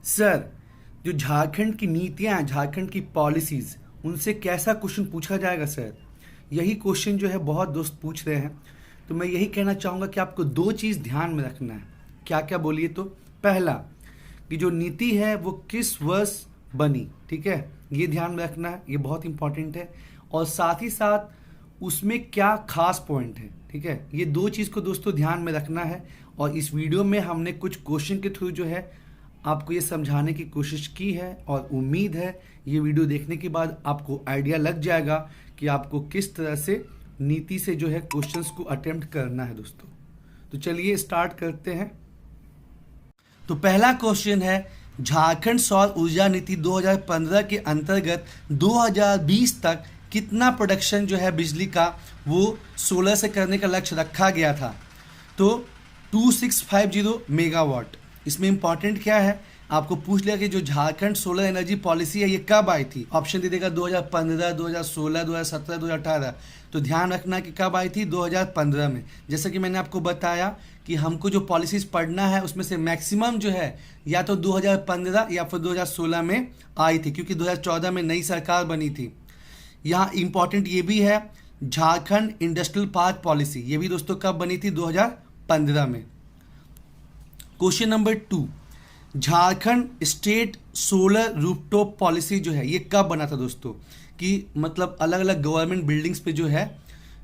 Sir, जो झारखंड की नीतियां हैं, झारखंड की पॉलिसीज, उनसे कैसा क्वेश्चन पूछा जाएगा सर? यही क्वेश्चन जो है बहुत दोस्त पूछ रहे हैं। तो मैं यही कहना चाहूँगा कि आपको दो चीज़ ध्यान में रखना है। क्या क्या बोलिए तो? पहला, कि जो नीति है वो किस वर्ष बनी, ठीक है, ये ध्यान में रखना है, ये बहुत इंपॉर्टेंट है। और साथ ही साथ उसमें क्या खास पॉइंट है, ठीक है, ये दो चीज़ को दोस्तों ध्यान में रखना है। और इस वीडियो में हमने कुछ क्वेश्चन के थ्रू जो है आपको ये समझाने की कोशिश की है, और उम्मीद है ये वीडियो देखने के बाद आपको आइडिया लग जाएगा कि आपको किस तरह से नीति से जो है क्वेश्चंस को अटेम्प्ट करना है दोस्तों। तो चलिए स्टार्ट करते हैं। तो पहला क्वेश्चन है, झारखंड सौर ऊर्जा नीति 2015 के अंतर्गत 2020 तक कितना प्रोडक्शन जो है बिजली का वो सोलर से करने का लक्ष्य रखा गया था? तो 2650 मेगावाट। इसमें इंपॉर्टेंट क्या है, आपको पूछ लिया कि जो झारखंड सोलर एनर्जी पॉलिसी है ये कब आई थी। ऑप्शन दे देगा 2015, 2016, 2017, 2018। तो ध्यान रखना कि कब आई थी, 2015 में। जैसा कि मैंने आपको बताया कि हमको जो पॉलिसीज पढ़ना है उसमें से मैक्सिमम जो है या तो 2015 या फिर 2016 में आई थी, क्योंकि 2014 में नई सरकार बनी थी। यहाँ इंपॉर्टेंट ये भी है, झारखंड इंडस्ट्रियल पार्क पॉलिसी, ये भी दोस्तों कब बनी थी, 2015 में। Question number 2, Jharkhand state solar rooftop policy जो है ये कब बना था दोस्तों? कि मतलब अलग अलग गवर्नमेंट बिल्डिंग्स पे जो है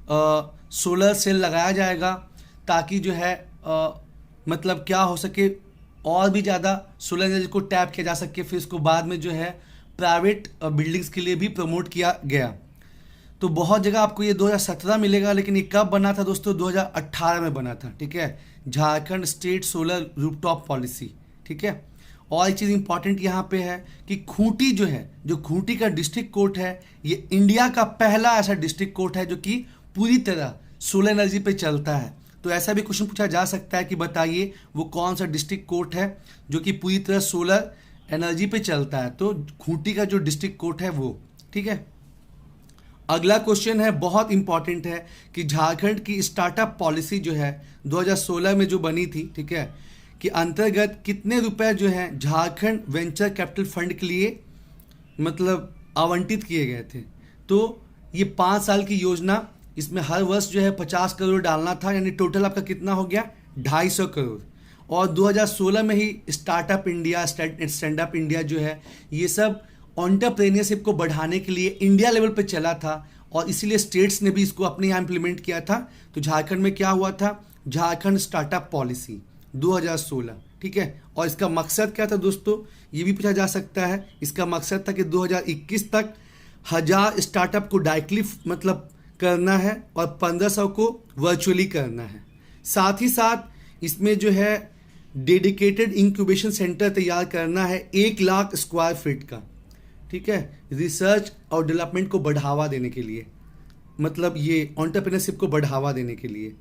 सोलर सेल लगाया जाएगा, ताकि जो है मतलब क्या हो सके, और भी ज़्यादा सोलर एनर्जी को टैप किया जा सके। फिर इसको बाद में जो है प्राइवेट बिल्डिंग्स के लिए भी प्रमोट किया गया। तो बहुत जगह आपको ये 2017 मिलेगा, लेकिन ये कब बना था दोस्तों? 2018 में बना था, ठीक है, Jharkhand state solar rooftop policy, ठीक है। और एक चीज़ इंपॉर्टेंट यहाँ पे है कि खूंटी जो है, जो खूंटी का डिस्ट्रिक्ट कोर्ट है, ये इंडिया का पहला ऐसा डिस्ट्रिक्ट कोर्ट है जो कि पूरी तरह सोलर एनर्जी पे चलता है। तो ऐसा भी क्वेश्चन पूछा जा सकता है कि बताइए वो कौन सा डिस्ट्रिक्ट कोर्ट है जो कि पूरी तरह सोलर एनर्जी पे चलता है। तो खूंटी का जो डिस्ट्रिक्ट कोर्ट है वो, ठीक है। अगला क्वेश्चन है, बहुत इंपॉर्टेंट है, कि झारखंड की स्टार्टअप पॉलिसी जो है 2016 में जो बनी थी, ठीक है, कि अंतर्गत कितने रुपए जो है झारखंड वेंचर कैपिटल फंड के लिए मतलब आवंटित किए गए थे? तो ये 5 साल की योजना, इसमें हर वर्ष जो है 50 करोड़ डालना था, यानी टोटल आपका कितना हो गया, 250 करोड़। और 2016 में ही startup India, stand up India जो है, ये सब एंटरप्रेन्योरशिप को बढ़ाने के लिए इंडिया लेवल पे चला था, और इसीलिए स्टेट्स ने भी इसको अपने यहाँ इम्प्लीमेंट किया था। तो झारखंड में क्या हुआ था, झारखंड स्टार्टअप पॉलिसी 2016, ठीक है। और इसका मकसद क्या था दोस्तों, ये भी पूछा जा सकता है। इसका मकसद था कि 2021 तक 1000 स्टार्टअप को डायरेक्टली मतलब करना है और 1500 को वर्चुअली करना है। साथ ही साथ इसमें जो है डेडिकेटेड इंक्यूबेशन सेंटर तैयार करना है 1 लाख स्क्वायर फीट का, ठीक है, रिसर्च और डेवलपमेंट को बढ़ावा देने के लिए, मतलब ये एंटरप्रेन्योरशिप को बढ़ावा देने के लिए।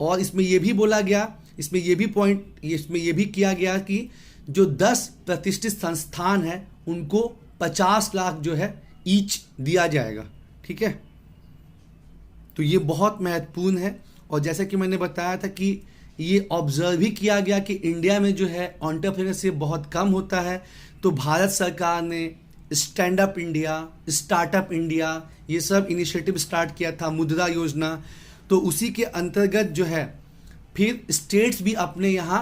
और इसमें ये भी बोला गया, इसमें ये भी किया गया कि जो 10 प्रतिष्ठित संस्थान हैं उनको 50 लाख जो है ईच दिया जाएगा, ठीक है। तो ये बहुत महत्वपूर्ण है। और जैसे कि मैंने बताया था कि ये ऑब्जर्व भी किया गया कि इंडिया में जो है एंटरप्रेन्योरशिप बहुत कम होता है। तो भारत सरकार ने stand up India, startup India, ये सब इनिशिएटिव स्टार्ट किया था, मुद्रा योजना। तो उसी के अंतर्गत जो है फिर स्टेट्स भी अपने यहाँ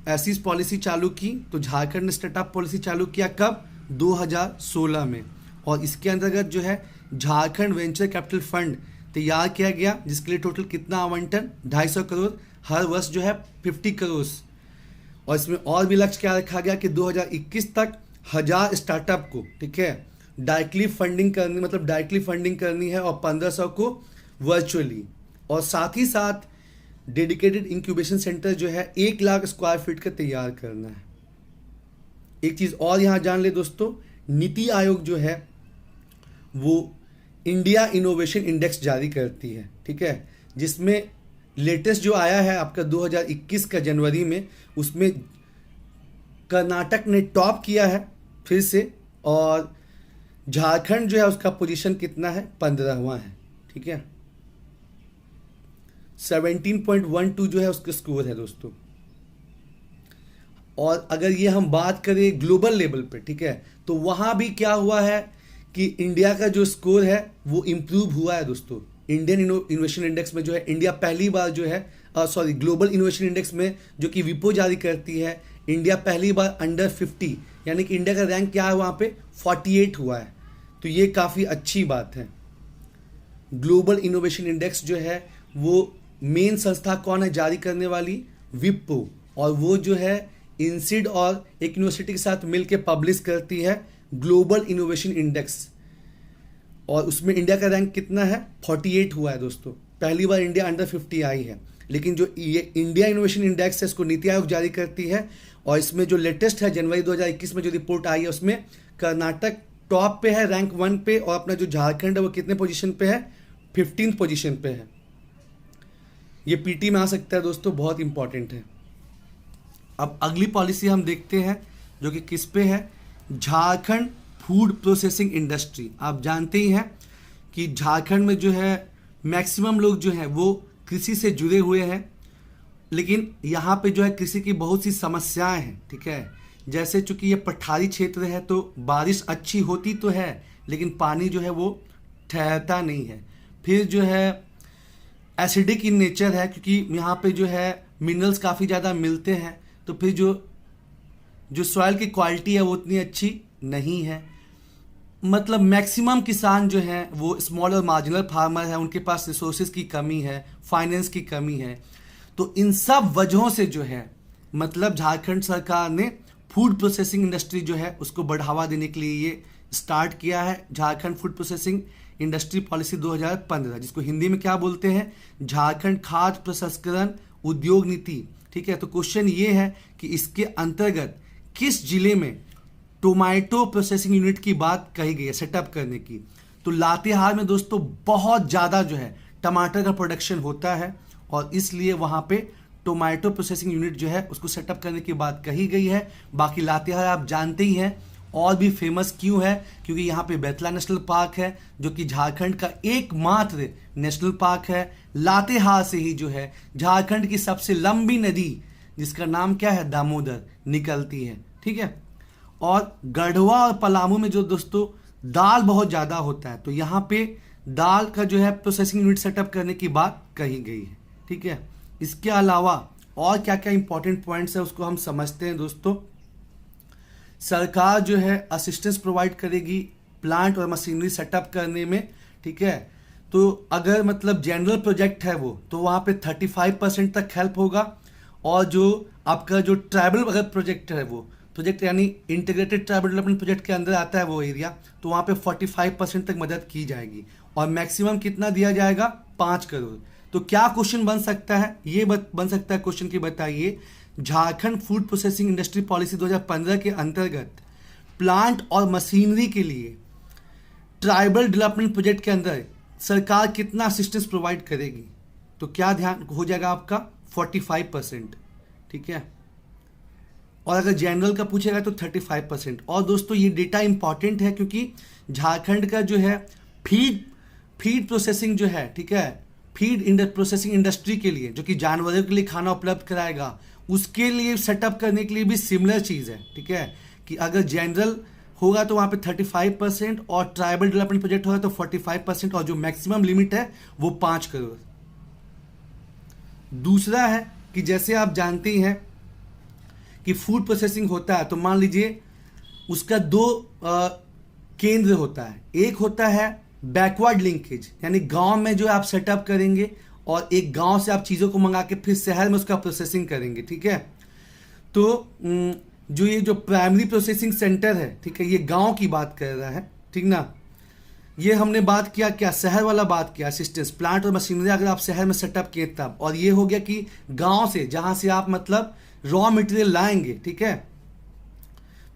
ऐसी पॉलिसी चालू की। तो झारखंड ने स्टार्टअप पॉलिसी चालू किया कब, 2016 में। और इसके अंतर्गत जो है झारखंड वेंचर कैपिटल फंड तैयार किया गया, जिसके लिए टोटल कितना आवंटन, 250 करोड़, हर वर्ष जो है 50 करोड़। और इसमें और भी लक्ष्य क्या रखा गया कि 2021 तक 1000 स्टार्टअप को, ठीक है, डायरेक्टली फंडिंग करनी है, और 1500 को वर्चुअली। और साथ ही साथ डेडिकेटेड इंक्यूबेशन सेंटर जो है 1 लाख स्क्वायर फीट का तैयार करना है। एक चीज़ और यहाँ जान ले दोस्तों, नीति आयोग जो है वो इंडिया इनोवेशन इंडेक्स जारी करती है, ठीक है, जिसमें लेटेस्ट जो आया है आपका 2021 का जनवरी में, उसमें कर्नाटक ने टॉप किया है फिर से, और झारखंड जो है उसका पोजीशन कितना है, 15वां है, ठीक है। 17.12 जो है उसका स्कोर है दोस्तों। और अगर ये हम बात करें ग्लोबल लेवल पे, ठीक है, तो वहाँ भी क्या हुआ है कि इंडिया का जो स्कोर है वो इम्प्रूव हुआ है दोस्तों। इंडियन इनोवेशन इंडेक्स में जो है इंडिया पहली बार जो है ग्लोबल इनोवेशन इंडेक्स में, जो कि विपो जारी करती है, इंडिया पहली बार अंडर 50, यानी कि इंडिया का रैंक क्या है वहाँ पे 48 हुआ है। तो ये काफ़ी अच्छी बात है। ग्लोबल इनोवेशन इंडेक्स जो है वो मेन संस्था कौन है जारी करने वाली? विप्रो, और वो जो है इंसिड और एक यूनिवर्सिटी के साथ मिलकर पब्लिश करती है ग्लोबल इनोवेशन इंडेक्स, और उसमें इंडिया का रैंक कितना है? 48 हुआ है दोस्तों। पहली बार इंडिया अंडर 50 आई है। लेकिन जो ये इंडिया इनोवेशन इंडेक्स है इसको नीति आयोग जारी करती है, और इसमें जो लेटेस्ट है जनवरी 2021 में जो रिपोर्ट आई है उसमें कर्नाटक टॉप पे है, रैंक 1 पे, और अपना जो झारखंड है वो कितने पोजीशन पे है? 15th पोजीशन पे है। ये पीटी में आ सकता है दोस्तों, बहुत इंपॉर्टेंट है। अब अगली पॉलिसी हम देखते हैं जो कि किस पे है? Jharkhand food processing industry. आप जानते ही हैं कि झारखंड में जो है मैक्सिमम लोग जो है वो कृषि से जुड़े हुए हैं, लेकिन यहाँ पे जो है कृषि की बहुत सी समस्याएं हैं, ठीक है। जैसे चूंकि ये पठारी क्षेत्र है तो बारिश अच्छी होती तो है, लेकिन पानी जो है वो ठहरता नहीं है। फिर जो है एसिडिक इन नेचर है, क्योंकि यहाँ पे जो है मिनरल्स काफ़ी ज़्यादा मिलते हैं, तो फिर जो सॉइल की क्वालिटी है वो उतनी अच्छी नहीं है। मतलब मैक्सिमम किसान जो हैं वो स्मॉल और मार्जिनल फार्मर है, उनके पास रिसोर्सेज की कमी है, फाइनेंस की कमी है। तो इन सब वजहों से जो है मतलब झारखंड सरकार ने फूड प्रोसेसिंग इंडस्ट्री जो है उसको बढ़ावा देने के लिए ये स्टार्ट किया है Jharkhand food processing industry policy 2015, जिसको हिंदी में क्या बोलते हैं? झारखंड खाद्य प्रसंस्करण उद्योग नीति, ठीक है। तो क्वेश्चन ये है कि इसके अंतर्गत किस जिले में टोमेटो प्रोसेसिंग यूनिट की बात कही गई है सेटअप करने की? तो लातेहार में दोस्तों बहुत ज़्यादा जो है टमाटर का प्रोडक्शन होता है, और इसलिए वहाँ पे टोमेटो प्रोसेसिंग यूनिट जो है उसको सेटअप करने की बात कही गई है। बाकी लातेहार आप जानते ही हैं, और भी फेमस क्यों है? क्योंकि यहाँ पे बेतला नेशनल पार्क है, जो कि झारखंड का एकमात्र नेशनल पार्क है। लातेहार से ही जो है झारखंड की सबसे लंबी नदी, जिसका नाम क्या है? दामोदर, निकलती है, ठीक है। और गढ़वा और पलामू में जो दोस्तों दाल बहुत ज़्यादा होता है, तो यहाँ पे दाल का जो है प्रोसेसिंग यूनिट सेटअप करने की बात कही गई है, ठीक है। इसके अलावा और क्या क्या इंपॉर्टेंट पॉइंट्स है उसको हम समझते हैं दोस्तों। सरकार जो है असिस्टेंस प्रोवाइड करेगी प्लांट और मशीनरी सेटअप करने में, ठीक है। तो अगर मतलब जनरल प्रोजेक्ट है वो, तो वहाँ पे 35% तक हेल्प होगा, और जो आपका जो ट्राइबल अगर प्रोजेक्ट है वो प्रोजेक्ट यानी इंटीग्रेटेड ट्राइबल डेवलपमेंट प्रोजेक्ट के अंदर आता है वो एरिया, तो वहाँ पे 45% तक मदद की जाएगी, और मैक्सिमम कितना दिया जाएगा? 5 करोड़। तो क्या क्वेश्चन बन सकता है? ये बन सकता है क्वेश्चन की, बताइए Jharkhand food processing industry policy 2015 के अंतर्गत प्लांट और मशीनरी के लिए ट्राइबल डेवलपमेंट प्रोजेक्ट के अंदर सरकार कितना असिस्टेंस प्रोवाइड करेगी? तो क्या ध्यान हो जाएगा आपका? 45%, ठीक है। और अगर जनरल का पूछेगा तो 35%। और दोस्तों ये डेटा इंपॉर्टेंट है क्योंकि झारखंड का जो है फीड प्रोसेसिंग जो है, ठीक है, फीड प्रोसेसिंग इंडस्ट्री के लिए, जो कि जानवरों के लिए खाना उपलब्ध कराएगा, उसके लिए सेटअप करने के लिए भी सिमिलर चीज़ है, ठीक है, कि अगर जनरल होगा तो वहाँ पे 35% और ट्राइबल डेवलपमेंट प्रोजेक्ट होगा तो 45%, और जो मैक्सिमम लिमिट है वो 5 करोड़। दूसरा है कि जैसे आप जानते ही हैं कि फूड प्रोसेसिंग होता है तो मान लीजिए उसका 2 केंद्र होता है। एक होता है बैकवर्ड लिंकेज, यानी गांव में जो आप सेटअप करेंगे और एक गांव से आप चीज़ों को मंगा के फिर शहर में उसका प्रोसेसिंग करेंगे, ठीक है। तो जो ये जो प्राइमरी प्रोसेसिंग सेंटर है, ठीक है, ये गांव की बात कर रहा है, ठीक ना। ये हमने बात किया क्या? शहर वाला बात किया, असिस्टेंस प्लांट और मशीनरी अगर आप शहर में सेटअप किए तब। और ये हो गया कि गांव से जहां से आप मतलब रॉ मटेरियल लाएंगे, ठीक है,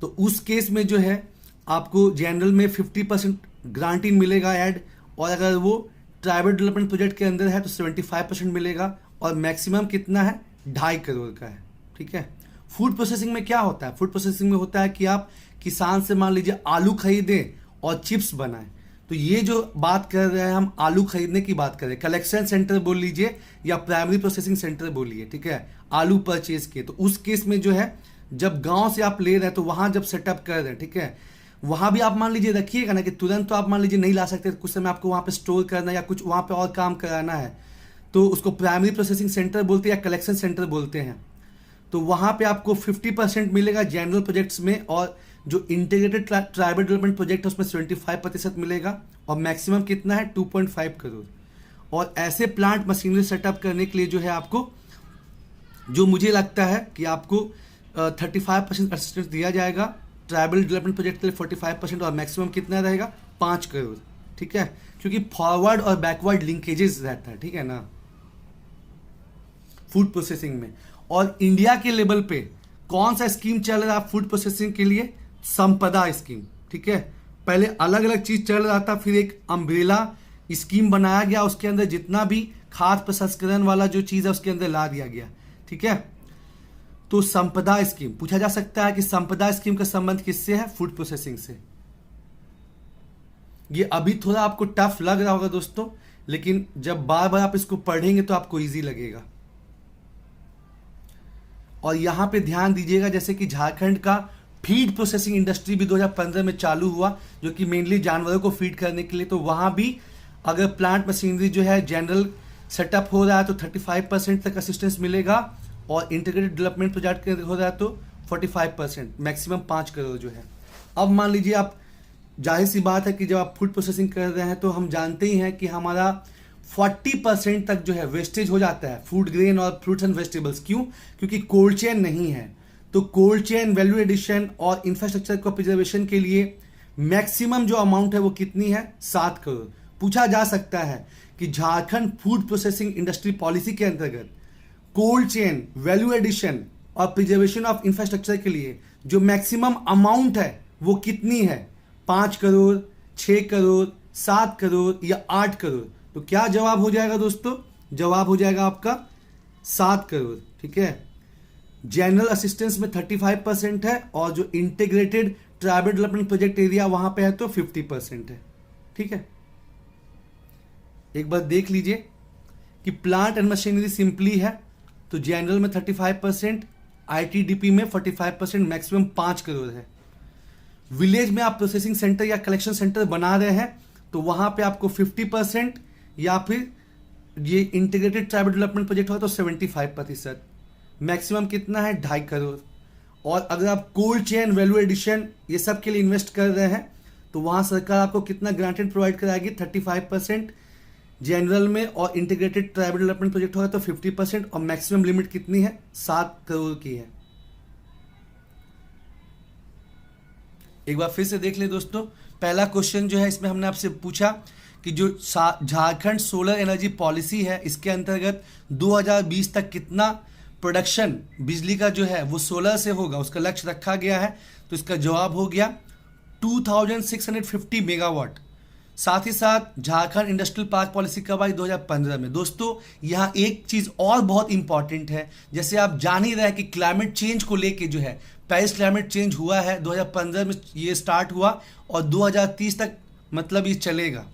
तो उस केस में जो है आपको जनरल में 50% ग्रांटिंग मिलेगा ऐड, और अगर वो ट्राइबल डेवलपमेंट प्रोजेक्ट के अंदर है तो 75% मिलेगा, और मैक्सिमम कितना है? 2.5 करोड़ का है, ठीक है। फूड प्रोसेसिंग में क्या होता है? फूड प्रोसेसिंग में होता है कि आप किसान से मान लीजिए आलू खरीदें और चिप्स बनाएं। तो ये जो बात कर रहे हैं हम, आलू खरीदने की बात कर रहे हैं, कलेक्शन सेंटर बोल लीजिए या प्राइमरी प्रोसेसिंग सेंटर बोलिए, ठीक है, आलू परचेज किए, तो उस केस में जो है जब गांव से आप ले रहे हैं तो वहां जब सेटअप कर रहे हैं, ठीक है, वहां भी आप मान लीजिए रखिएगा ना कि तुरंत तो आप मान लीजिए नहीं ला सकते, कुछ समय आपको वहां पे स्टोर करना या कुछ वहां पे और काम कराना है, तो उसको प्राइमरी प्रोसेसिंग सेंटर बोलते हैं या कलेक्शन सेंटर बोलते हैं। तो वहां पे आपको 50% मिलेगा जनरल प्रोजेक्ट्स में, और जो इंटीग्रेटेड ट्राइबल डेवलपमेंट प्रोजेक्ट है उसमें 75% मिलेगा, और मैक्सिमम कितना है 2.5 करोड़। और ऐसे प्लांट मशीनरी सेटअप करने के लिए जो है आपको, जो मुझे लगता है कि आपको 35% असिस्टेंस दिया जाएगा, ट्राइबल डेवलपमेंट प्रोजेक्ट के लिए 45%, और मैक्सिमम कितना रहेगा 5 करोड़, ठीक है, क्योंकि फॉरवर्ड और बैकवर्ड लिंकेजेस रहता है, ठीक है ना, फूड प्रोसेसिंग में। और इंडिया के लेवल पे कौन सा स्कीम चल रहा है फूड प्रोसेसिंग के लिए? संपदा स्कीम, ठीक है। पहले अलग अलग चीज चल रहा था, फिर एक अम्ब्रेला स्कीम बनाया गया, उसके अंदर जितना भी खाद्य प्रसंस्करण वाला जो चीज है उसके अंदर ला दिया गया, ठीक है। तो संपदा स्कीम पूछा जा सकता है कि संपदा स्कीम का संबंध किससे है? फूड प्रोसेसिंग से। ये अभी थोड़ा आपको टफ लग रहा होगा दोस्तों, लेकिन जब बार बार आप इसको पढ़ेंगे तो आपको इजी लगेगा। और यहां पे ध्यान दीजिएगा, जैसे कि झारखंड का फीड प्रोसेसिंग इंडस्ट्री भी 2015 में चालू हुआ, जो कि मेनली जानवरों को फीड करने के लिए। तो वहां भी अगर प्लांट मशीनरी जो है जनरल सेटअप हो रहा है तो 35% तक असिस्टेंस मिलेगा, और इंटीग्रेटेड डेवलपमेंट प्रोजेक्ट हो रहा है तो 45%, मैक्सिमम 5 करोड़ जो है। अब मान लीजिए आप, जाहिर सी बात है कि जब आप फूड प्रोसेसिंग कर रहे हैं तो हम जानते ही हैं कि हमारा 40% तक जो है वेस्टेज हो जाता है फूड ग्रेन और फ्रूट्स एंड वेजिटेबल्स। क्यों? क्योंकि कोल्ड चेन नहीं है। तो कोल्ड चेन, वैल्यू एडिशन और इंफ्रास्ट्रक्चर को प्रिजर्वेशन के लिए मैक्सिमम जो अमाउंट है वो कितनी है? 7 करोड़। पूछा जा सकता है कि Jharkhand food processing industry policy के अंतर्गत कोल्ड चेन, वैल्यू एडिशन और प्रिजर्वेशन ऑफ इंफ्रास्ट्रक्चर के लिए जो मैक्सिमम अमाउंट है वो कितनी है? 5 करोड़, 6 करोड़, 7 करोड़ या 8 करोड़? तो क्या जवाब हो जाएगा दोस्तों? जवाब हो जाएगा आपका 7 करोड़, ठीक है। जनरल असिस्टेंस में 35% है, और जो integrated tribal development project area वहां पे है तो 50% है, ठीक है। एक बार देख लीजिए कि प्लांट एंड मशीनरी सिंपली है तो जनरल में 35%, आईटीडीपी में 45%, मैक्सिमम 5 करोड़ है। विलेज में आप प्रोसेसिंग सेंटर या कलेक्शन सेंटर बना रहे हैं तो वहां पे आपको 50%, या फिर ये इंटीग्रेटेड ट्राइबल डेवलपमेंट प्रोजेक्ट हो तो 75%, मैक्सिमम कितना है? 2.5 करोड़। और अगर आप कोल्ड चेन, वैल्यू एडिशन ये सब के लिए इन्वेस्ट कर रहे हैं तो वहां सरकार आपको कितना ग्रांटेड प्रोवाइड कराएगी? 35% जनरल में, और इंटीग्रेटेड ट्राइबल डेवलपमेंट प्रोजेक्ट होगा तो 50%, और मैक्सिमम लिमिट कितनी है? 7 करोड़ की है। एक बार फिर से देख ले दोस्तों, पहला क्वेश्चन जो है इसमें हमने आपसे पूछा कि जो झारखंड सोलर एनर्जी पॉलिसी है इसके अंतर्गत 2020 तक कितना प्रोडक्शन बिजली का जो है वो सोलर से होगा, उसका लक्ष्य रखा गया है। तो इसका जवाब हो गया 2650 मेगावाट। साथ ही साथ झारखंड इंडस्ट्रियल पार्क पॉलिसी कब आई? 2015 में। दोस्तों यहाँ एक चीज और बहुत इंपॉर्टेंट है, जैसे आप जान ही रहे हैं कि क्लाइमेट चेंज को लेके जो है पेरिस क्लाइमेट चेंज हुआ है, 2015 में ये स्टार्ट हुआ और 2030 तक मतलब ये चलेगा।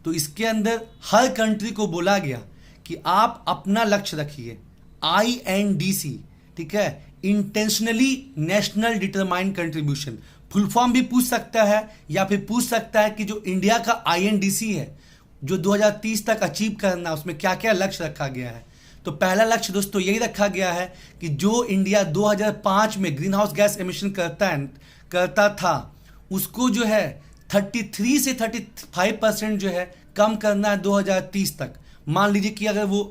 तो इसके अंदर हर कंट्री को बोला गया कि आप अपना लक्ष्य रखिए, INDC, ठीक है, intentionally national determined contribution. Full form भी पूछ सकता है, या फिर पूछ सकता है कि जो इंडिया का INDC है जो 2030 तक अचीव करना, उसमें क्या क्या लक्ष्य रखा गया है। तो पहला लक्ष्य दोस्तों यही रखा गया है कि जो इंडिया 2005 में ग्रीन हाउस गैस एमिशन करता था उसको जो है 33 से 35% जो है कम करना है 2030 तक। मान लीजिए कि अगर वो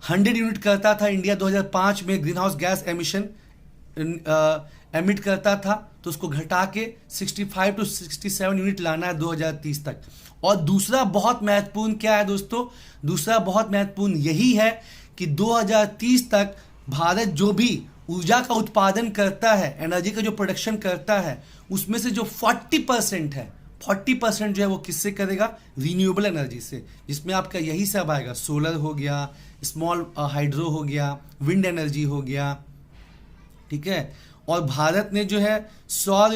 100 यूनिट करता था इंडिया 2005 में green house gas emission emit करता था, तो उसको घटा के 65 to 67 यूनिट लाना है 2030 तक। और दूसरा बहुत महत्वपूर्ण क्या है दोस्तों? दूसरा बहुत महत्वपूर्ण यही है कि 2030 तक भारत जो भी ऊर्जा का उत्पादन करता है, एनर्जी का जो प्रोडक्शन करता है, उसमें से जो 40% है, 40% जो है वो किससे करेगा? रिन्यूएबल एनर्जी से, जिसमें आपका यही सब आएगा, सोलर हो गया, स्मॉल हाइड्रो हो गया, विंड एनर्जी हो गया, ठीक है। और भारत ने जो है सौर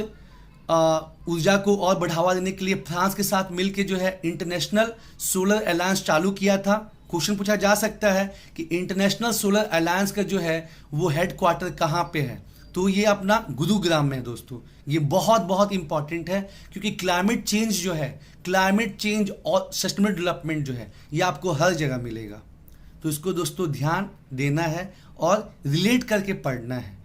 ऊर्जा को और बढ़ावा देने के लिए फ्रांस के साथ मिलकर जो है इंटरनेशनल सोलर अलायंस चालू किया था। क्वेश्चन पूछा जा सकता है कि इंटरनेशनल सोलर अलायंस का जो है वो हेडक्वार्टर कहाँ पे है? तो ये अपना गुरुग्राम में है दोस्तों। ये बहुत बहुत इंपॉर्टेंट है, क्योंकि क्लाइमेट चेंज जो है, क्लाइमेट चेंज और सस्टेनेबल डेवलपमेंट जो है, ये आपको हर जगह मिलेगा। तो इसको दोस्तों ध्यान देना है और रिलेट करके पढ़ना है,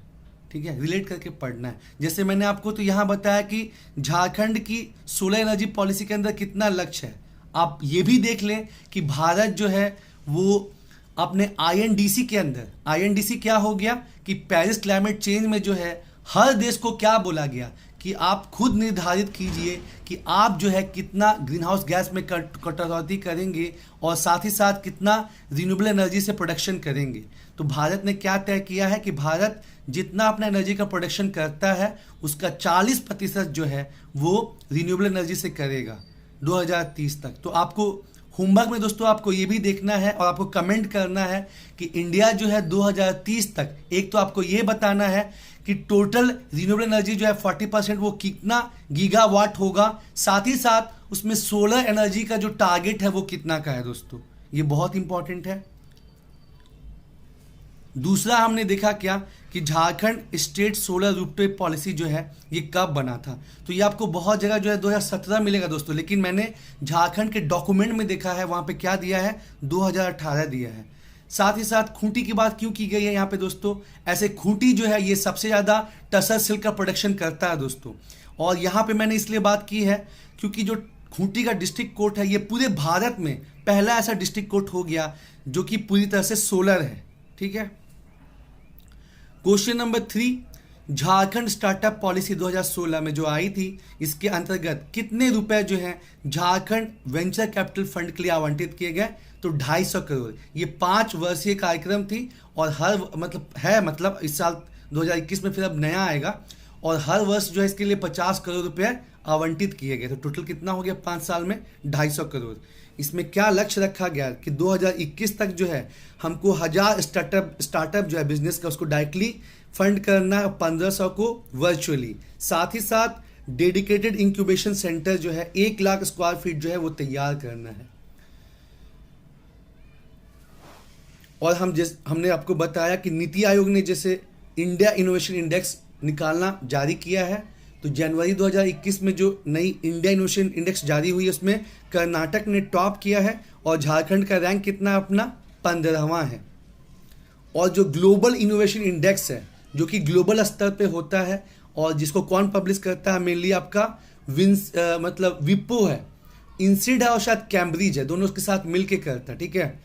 ठीक है, रिलेट करके पढ़ना है। जैसे मैंने आपको तो यहाँ बताया कि झारखंड की सोलर एनर्जी पॉलिसी के अंदर कितना लक्ष्य है। आप ये भी देख लें कि भारत जो है वो अपने आईएनडीसी के अंदर, आईएनडीसी क्या हो गया कि पेरिस क्लाइमेट चेंज में जो है हर देश को क्या बोला गया कि आप खुद निर्धारित कीजिए कि आप जो है कितना ग्रीन हाउस गैस में कटौती करेंगे और साथ ही साथ कितना रिन्यूएबल एनर्जी से प्रोडक्शन करेंगे। तो भारत ने क्या तय किया है कि भारत जितना अपना एनर्जी का प्रोडक्शन करता है उसका 40% जो है वो रिन्यूएबल एनर्जी से करेगा 2030 तक। तो आपको होमवर्क में दोस्तों आपको ये भी देखना है और आपको कमेंट करना है कि इंडिया जो है 2030 तक, एक तो आपको ये बताना है कि टोटल रिन्यूएबल एनर्जी जो है 40% वो कितना गीगावाट होगा, साथ ही साथ उसमें सोलर एनर्जी का जो टारगेट है वो कितना का है दोस्तों। ये बहुत इंपॉर्टेंट है। दूसरा हमने देखा क्या कि Jharkhand state solar rooftop policy जो है ये कब बना था। तो ये आपको बहुत जगह जो है 2017 मिलेगा दोस्तों, लेकिन मैंने झारखंड के डॉक्यूमेंट में देखा है, वहाँ पे क्या दिया है 2018 दिया है। साथ ही साथ खूंटी की बात क्यों की गई है यहाँ पे दोस्तों, ऐसे खूंटी जो है ये सबसे ज़्यादा टसर सिल्क का प्रोडक्शन करता है दोस्तों। और यहाँ पे मैंने इसलिए बात की है क्योंकि जो खूंटी का डिस्ट्रिक्ट कोर्ट है ये पूरे भारत में पहला ऐसा डिस्ट्रिक्ट कोर्ट हो गया जो कि पूरी तरह से सोलर है, ठीक है। Question number 3, Jharkhand startup policy 2016 में जो आई थी, इसके अंतर्गत कितने रुपए जो हैं झारखंड वेंचर कैपिटल फंड के लिए आवंटित किए गए। तो 250 करोड़। ये 5 वर्षीय कार्यक्रम थी और हर मतलब इस साल 2021 में फिर अब नया आएगा और हर वर्ष जो है इसके लिए 50 करोड़ रुपए आवंटित किए गए। तो टोटल कितना हो गया 5 साल में 250 करोड़। इसमें क्या लक्ष्य रखा गया कि 2021 तक जो है हमको 1000 स्टार्टअप जो है बिजनेस का उसको डायरेक्टली फंड करना है, 1500 को वर्चुअली। साथ ही साथ डेडिकेटेड इंक्यूबेशन सेंटर जो है 1 लाख स्क्वायर फीट जो है वो तैयार करना है। और हमने आपको बताया कि नीति आयोग ने जैसे इंडिया इनोवेशन इंडेक्स निकालना जारी किया है, तो जनवरी 2021 में जो नई इंडिया इनोवेशन इंडेक्स जारी हुई है उसमें कर्नाटक ने टॉप किया है और झारखंड का रैंक कितना अपना 15वां है। और जो ग्लोबल इनोवेशन इंडेक्स है जो कि ग्लोबल स्तर पे होता है और जिसको कौन पब्लिश करता है, मेनली आपका विप्रो है, इंसिड है और शायद कैम्ब्रिज है, दोनों उसके साथ मिलके करता है, ठीक है।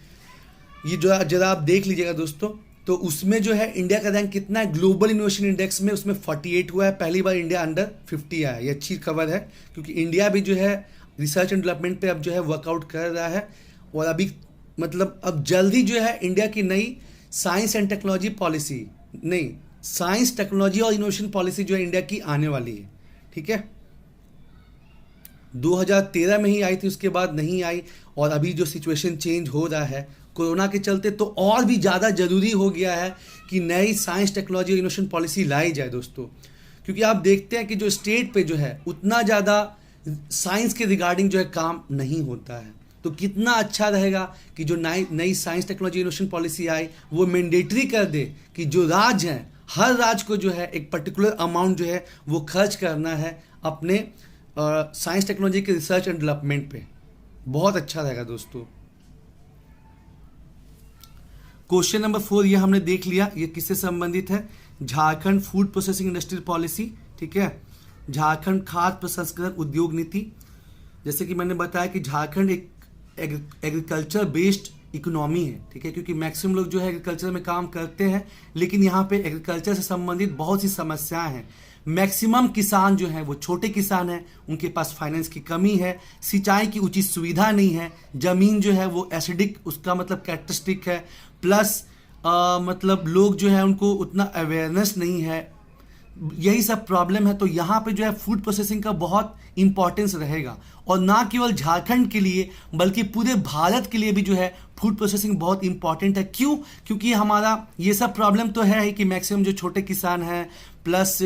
ये जो जरा आप देख लीजिएगा दोस्तों, तो उसमें जो है इंडिया का रैंक कितना है ग्लोबल इनोवेशन इंडेक्स में, उसमें 48 हुआ है। पहली बार इंडिया अंडर 50 आया है। ये अच्छी खबर है क्योंकि इंडिया भी जो है रिसर्च एंड डेवलपमेंट पे अब जो है वर्कआउट कर रहा है और अभी अब जल्दी जो है इंडिया की नई साइंस एंड टेक्नोलॉजी पॉलिसी, नहीं साइंस टेक्नोलॉजी और इनोवेशन पॉलिसी जो है इंडिया की आने वाली है, ठीक है। 2013 में ही आई थी, उसके बाद नहीं आई और अभी जो सिचुएशन चेंज हो रहा है कोरोना के चलते तो और भी ज़्यादा ज़रूरी हो गया है कि नई साइंस टेक्नोलॉजी और इनोवेशन पॉलिसी लाई जाए दोस्तों। क्योंकि आप देखते हैं कि जो स्टेट पे जो है उतना ज़्यादा साइंस के रिगार्डिंग जो है काम नहीं होता है। तो कितना अच्छा रहेगा कि जो नई साइंस टेक्नोलॉजी इनोवेशन पॉलिसी आए वो मैंडेटरी कर दे कि जो राज्य हैं हर राज्य को जो है एक पर्टिकुलर अमाउंट जो है वो खर्च करना है अपने साइंस टेक्नोलॉजी के रिसर्च एंड डेवलपमेंट पे। बहुत अच्छा रहेगा दोस्तों। क्वेश्चन नंबर 4 ये हमने देख लिया, ये किससे संबंधित है, Jharkhand food processing industrial policy, ठीक है, झारखंड खाद्य प्रसंस्करण उद्योग नीति। जैसे कि मैंने बताया कि झारखंड एक एग्रीकल्चर बेस्ड इकोनॉमी है, ठीक है, क्योंकि मैक्सिमम लोग जो है एग्रीकल्चर में काम करते हैं, लेकिन यहाँ पे एग्रीकल्चर से संबंधित बहुत सी समस्याएं हैं। मैक्सिमम किसान जो हैं वो छोटे किसान हैं, उनके पास फाइनेंस की कमी है, सिंचाई की उचित सुविधा नहीं है, ज़मीन जो है वो एसिडिक उसका कैरेक्टरिस्टिक है, प्लस लोग जो है उनको उतना अवेयरनेस नहीं है, यही सब प्रॉब्लम है। तो यहाँ पे जो है फूड प्रोसेसिंग का बहुत इंपॉर्टेंस रहेगा और ना केवल झारखंड के लिए बल्कि पूरे भारत के लिए भी जो है फूड प्रोसेसिंग बहुत इंपॉर्टेंट है। क्यों? क्योंकि हमारा ये सब प्रॉब्लम तो है ही कि मैक्सिमम जो छोटे किसान हैं प्लस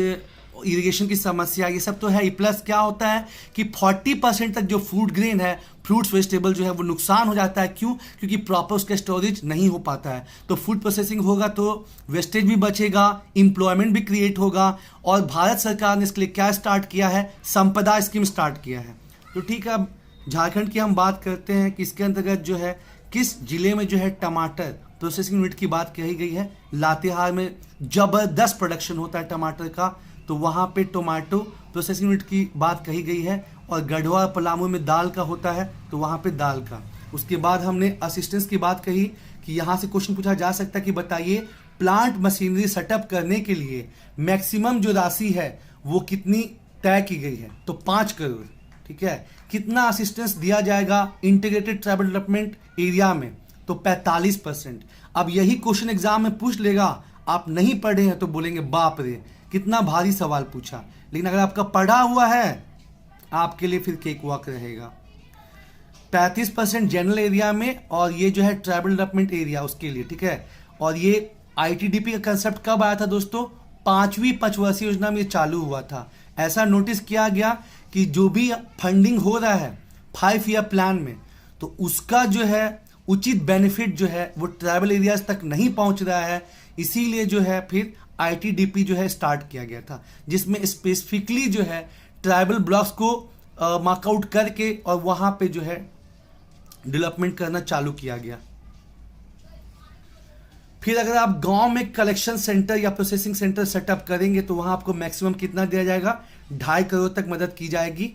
इरिगेशन की समस्या, ये सब तो है ही। प्लस क्या होता है कि 40% तक जो फूड ग्रेन है, फ्रूट्स वेजिटेबल जो है वो नुकसान हो जाता है। क्यों? क्योंकि प्रॉपर उसका स्टोरेज नहीं हो पाता है। तो फूड प्रोसेसिंग होगा तो वेस्टेज भी बचेगा, एम्प्लॉयमेंट भी क्रिएट होगा। और भारत सरकार ने इसके लिए क्या स्टार्ट किया है? संपदा स्कीम स्टार्ट किया है। तो ठीक है, अब झारखंड की हम बात करते हैं कि इसके अंतर्गत जो है किस जिले में जो है टमाटर प्रोसेसिंग यूनिट की बात कही गई है। लातेहार में जबरदस्त प्रोडक्शन होता है टमाटर का, तो वहाँ पे टोमेटो प्रोसेसिंग यूनिट की बात कही गई है। और गढ़वा और पलामू में दाल का होता है, तो वहाँ पे दाल का। उसके बाद हमने असिस्टेंस की बात कही कि यहाँ से क्वेश्चन पूछा जा सकता है कि बताइए प्लांट मशीनरी सेटअप करने के लिए मैक्सिमम जो राशि है वो कितनी तय की गई है? तो 5 करोड़। ठीक है, कितना असिस्टेंस दिया जाएगा इंटीग्रेटेड ट्राइबल डेवलपमेंट एरिया में? तो 45%। अब यही क्वेश्चन एग्जाम में पूछ लेगा, आप नहीं पढ़े हैं तो बोलेंगे बाप रे कितना भारी सवाल पूछा। लेकिन अगर आपका पढ़ा हुआ है, आपके लिए फिर केक वॉक रहेगा। 35% जनरल एरिया में, और ये जो है ट्राइबल डेवलपमेंट एरिया उसके लिए। ठीक है, और ये आईटीडीपी का कंसेप्ट कब आया था दोस्तों? 5वीं पंचवर्षीय योजना में ये चालू हुआ था। ऐसा नोटिस किया गया कि जो भी फंडिंग हो रहा है 5 ईयर प्लान में, तो उसका जो है उचित बेनिफिट जो है वो ट्राइबल एरियाज तक नहीं पहुंच रहा है। इसीलिए जो है फिर आईटीडीपी जो है स्टार्ट किया गया था, जिसमें स्पेसिफिकली जो है ट्राइबल ब्लॉक्स को मार्कआउट करके और वहां पे जो है डेवलपमेंट करना चालू किया गया। फिर अगर आप गांव में कलेक्शन सेंटर या प्रोसेसिंग सेंटर सेटअप करेंगे तो वहां आपको मैक्सिमम कितना दिया जाएगा? 2.5 करोड़ तक मदद की जाएगी।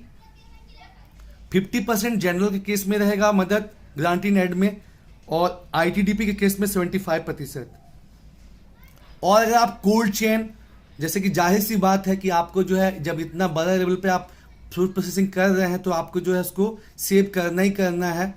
50% जनरल के केस में रहेगा मदद ग्रांट इन एड में, और आईटीडीपी के केस में 75%। और अगर आप कोल्ड चेन, जैसे कि जाहिर सी बात है कि आपको जो है जब इतना बड़ा लेवल पे आप फूड प्रोसेसिंग कर रहे हैं तो आपको जो है उसको सेव करना ही करना है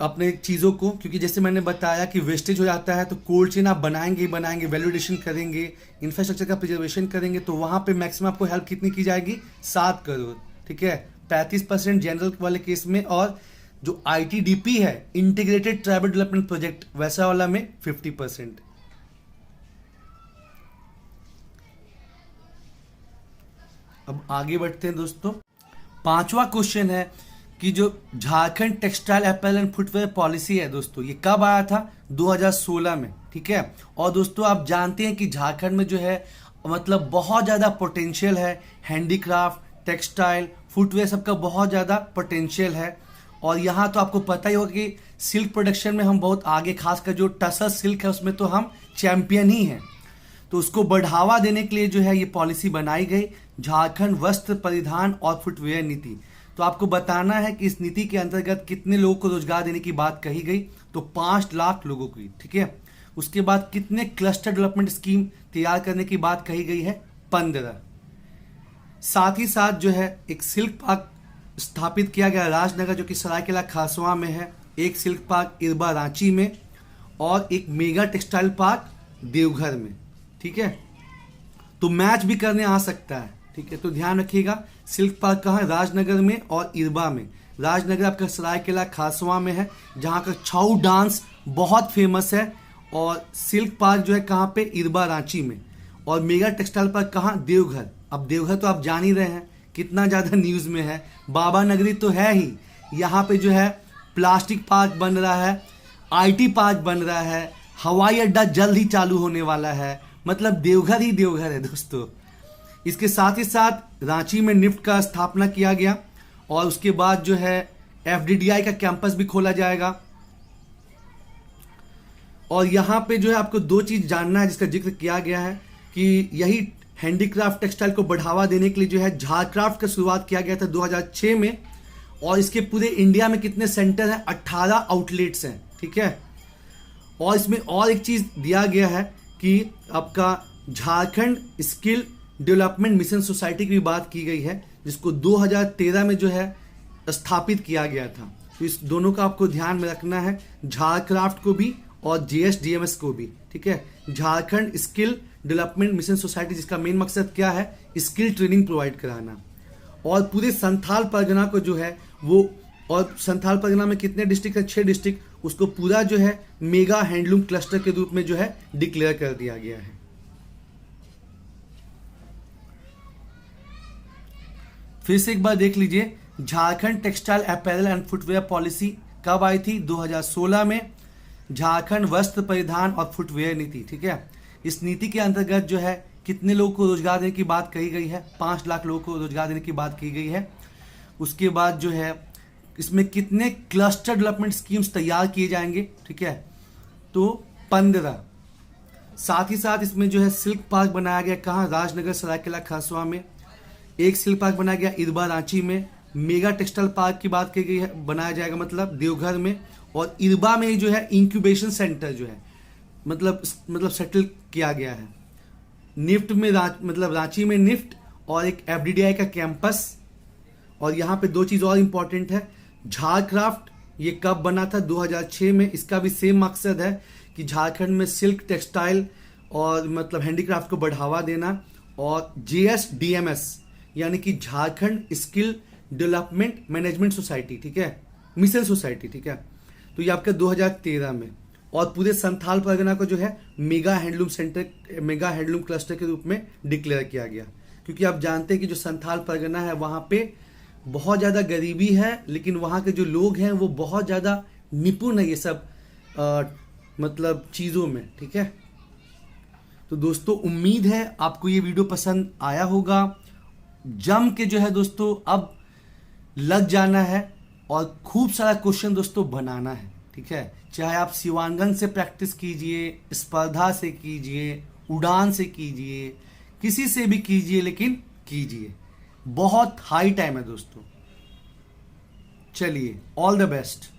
अपने चीज़ों को, क्योंकि जैसे मैंने बताया कि वेस्टेज हो जाता है। तो कोल्ड चेन आप बनाएंगे ही बनाएंगे, वैल्यूडेशन करेंगे, इंफ्रास्ट्रक्चर का प्रिजर्वेशन करेंगे, तो वहाँ पे मैक्सिमम आपको हेल्प कितनी की जाएगी? 7 करोड़। ठीक है, 35% जनरल वाले केस में, और जो आईटीडीपी है इंटीग्रेटेड ट्राइबल डेवलपमेंट प्रोजेक्ट वैसा वाला में 50%। अब आगे बढ़ते हैं दोस्तों। 5वां क्वेश्चन है कि जो Jharkhand textile apparel and footwear policy है दोस्तों, ये कब आया था? 2016 में। ठीक है, और दोस्तों आप जानते हैं कि झारखंड में जो है मतलब बहुत ज़्यादा पोटेंशियल है, हैंडीक्राफ्ट, टेक्सटाइल, फुटवेयर सबका बहुत ज़्यादा पोटेंशियल है। और यहाँ तो आपको पता ही होगा कि सिल्क प्रोडक्शन में हम बहुत आगे, खासकर जो टसर सिल्क है उसमें तो हम चैंपियन ही हैं। तो उसको बढ़ावा देने के लिए जो है ये पॉलिसी बनाई गई, झारखंड वस्त्र परिधान और फुटवेयर नीति। तो आपको बताना है कि इस नीति के अंतर्गत कितने लोगों को रोजगार देने की बात कही गई? तो 5 लाख लोगों की। ठीक है, उसके बाद कितने क्लस्टर डेवलपमेंट स्कीम तैयार करने की बात कही गई है? 15। साथ ही साथ जो है एक सिल्क पार्क स्थापित किया गया राजनगर, जो कि सरायकेला खारसवां में है, एक सिल्क पार्क इरबा रांची में, और एक मेगा टेक्सटाइल पार्क देवघर में। ठीक है, तो मैच भी करने आ सकता है। ठीक है, तो ध्यान रखिएगा सिल्क पार्क कहाँ है? राजनगर में और इरबा में। राजनगर आपका सरायकेला खारसवां में है, जहाँ का छऊ डांस बहुत फेमस है। और सिल्क पार्क जो है कहाँ पे? इरबा रांची में। और मेगा टेक्सटाइल पार्क कहाँ? देवघर। अब देवघर तो आप जान ही रहे हैं कितना ज़्यादा न्यूज़ में है, बाबा नगरी तो है ही। यहाँ पे जो है प्लास्टिक पार्क बन रहा है, आईटी पार्क बन रहा है, हवाई अड्डा जल्द ही चालू होने वाला है। मतलब देवघर ही देवघर है दोस्तों। इसके साथ ही साथ रांची में निफ्ट का स्थापना किया गया, और उसके बाद जो है एफडीडीआई का कैंपस भी खोला जाएगा। और यहाँ पे जो है आपको 2 चीज जानना है जिसका जिक्र किया गया है कि यही हैंडीक्राफ्ट टेक्सटाइल को बढ़ावा देने के लिए जो है झारक्राफ्ट का शुरुआत किया गया था 2006 में। और इसके पूरे इंडिया में कितने सेंटर हैं? 18 आउटलेट्स हैं। ठीक है, और इसमें और एक चीज दिया गया है कि आपका Jharkhand skill development mission society की भी बात की गई है, जिसको 2013 में जो है स्थापित किया गया था। तो इस दोनों का आपको ध्यान में रखना है, झारक्राफ्ट को भी और जेएसडीएमएस को भी। ठीक है, Jharkhand skill development mission society, जिसका मेन मकसद क्या है? स्किल ट्रेनिंग प्रोवाइड कराना। और पूरे संथाल परगना को जो है वो, और संथाल परगना में कितने डिस्ट्रिक्ट है? 6 डिस्ट्रिक्ट, उसको पूरा जो है मेगा हैंडलूम क्लस्टर के रूप में जो है डिक्लेयर कर दिया गया है। फिर से एक बार देख लीजिए, Jharkhand textile apparel and footwear policy कब आई थी? 2016 में। झारखंड वस्त्र परिधान और फुटवेयर नीति, ठीक है, इस नीति के अंतर्गत जो है कितने लोगों को रोजगार देने की बात कही गई है? 5 लाख लोगों को रोजगार देने की बात की गई है। उसके बाद जो है इसमें कितने क्लस्टर डेवलपमेंट स्कीम्स तैयार किए जाएंगे? ठीक है, तो 15। साथ ही साथ इसमें जो है सिल्क पार्क बनाया गया, कहाँ? राजनगर सरायकेला खरसावां में। एक सिल्क पार्क बनाया गया इरबा रांची में। मेगा टेक्सटाइल पार्क की बात की गई है, बनाया जाएगा मतलब देवघर में। और इरबा में जो है इंक्यूबेशन सेंटर जो है मतलब सेटल किया गया है। निफ्ट में मतलब रांची में निफ्ट और एक एफडीडीआई का कैंपस। और यहाँ पे 2 चीज और इंपॉर्टेंट है, झारक्राफ्ट ये कब बना था? 2006 में। इसका भी सेम मकसद है कि झारखंड में सिल्क टेक्सटाइल और मतलब हैंडीक्राफ्ट को बढ़ावा देना। और JSDMS यानी कि Jharkhand skill development management society, ठीक है, मिशन सोसाइटी, ठीक है, तो ये आपका 2013 में। और पूरे संथाल परगना को जो है मेगा हैंडलूम क्लस्टर के रूप में डिक्लेयर किया गया, क्योंकि आप जानते हैं कि जो संथाल परगना है वहां पे बहुत ज़्यादा गरीबी है, लेकिन वहाँ के जो लोग हैं वो बहुत ज़्यादा निपुण है ये सब मतलब चीज़ों में, ठीक है। तो दोस्तों उम्मीद है आपको ये वीडियो पसंद आया होगा। जम के जो है दोस्तों अब लग जाना है और खूब सारा क्वेश्चन दोस्तों बनाना है, ठीक है। चाहे आप शिवांगन से प्रैक्टिस कीजिए, स्पर्धा से कीजिए, उड़ान से कीजिए, किसी से भी कीजिए, लेकिन कीजिए। बहुत हाई टाइम है दोस्तों। चलिए, ऑल द बेस्ट।